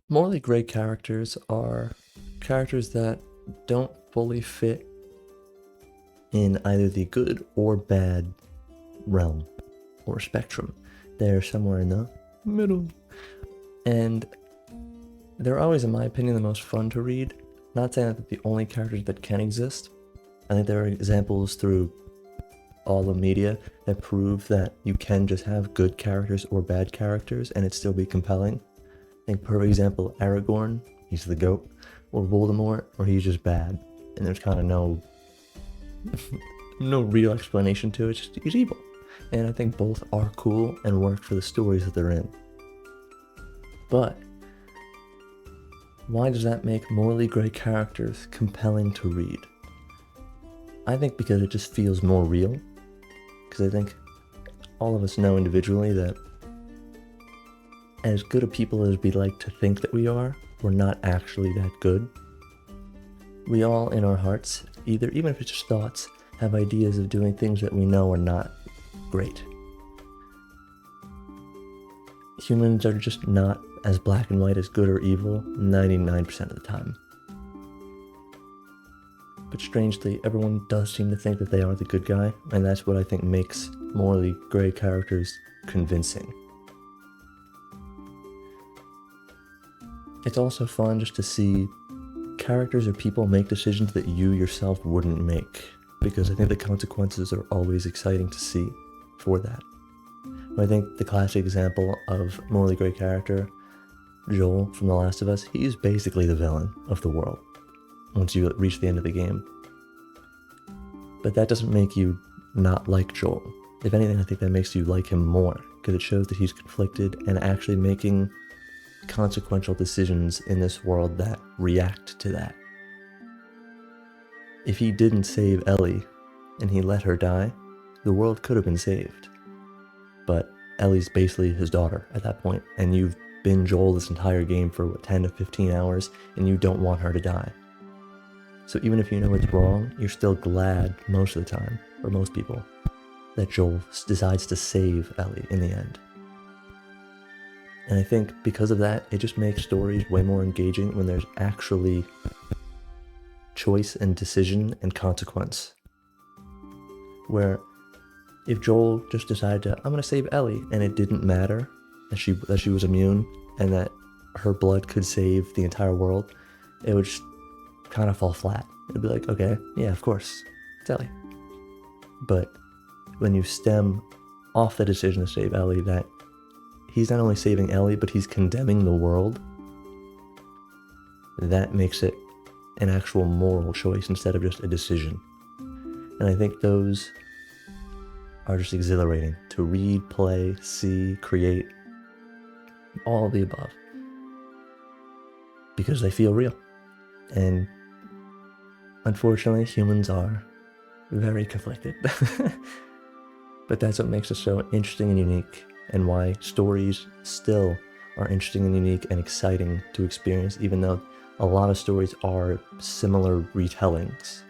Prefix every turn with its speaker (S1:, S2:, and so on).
S1: Morally gray characters are characters that don't fully fit in either the good or bad realm or spectrum. They're somewhere in the middle. And they're always, in my opinion, the most fun to read. Not saying that they're the only characters that can exist. I think there are examples through all the media that prove that you can just have good characters or bad characters and it still be compelling. I think, for example, Aragorn, he's the GOAT, or Voldemort, or he's just bad. And there's kind of no real explanation to it, just he's evil. And I think both are cool and work for the stories that they're in. But why does that make morally gray characters compelling to read? I think because it just feels more real. Because I think all of us know individually that as good a people as we like to think that we are, we're not actually that good. We all in our hearts, even if it's just thoughts, have ideas of doing things that we know are not great. Humans are just not as black and white as good or evil 99% of the time. But strangely, everyone does seem to think that they are the good guy, and that's what I think makes morally gray characters convincing. It's also fun just to see characters or people make decisions that you yourself wouldn't make, because I think the consequences are always exciting to see for that. I think the classic example of morally gray character, Joel from The Last of Us, he's basically the villain of the world once you reach the end of the game. But that doesn't make you not like Joel. If anything, I think that makes you like him more, because it shows that he's conflicted and actually making consequential decisions in this world that react to that. If he didn't save Ellie and he let her die, the world could have been saved. But Ellie's basically his daughter at that point, and you've been Joel this entire game for 10 to 15 hours, and you don't want her to die. So even if you know it's wrong, you're still glad most of the time, or most people, that Joel decides to save Ellie in the end. And I think because of that, it just makes stories way more engaging when there's actually choice and decision and consequence. Where if Joel just decided to, I'm going to save Ellie, and it didn't matter that she was immune and that her blood could save the entire world, it would just kind of fall flat. It'd be like, okay, yeah, of course, it's Ellie. But when you stem off the decision to save Ellie, that he's not only saving Ellie, but he's condemning the world, that makes it an actual moral choice instead of just a decision. And I think those are just exhilarating to read, play, see, create, all of the above. Because they feel real. And unfortunately, humans are very conflicted. But that's what makes us so interesting and unique, and why stories still are interesting and unique and exciting to experience, even though a lot of stories are similar retellings.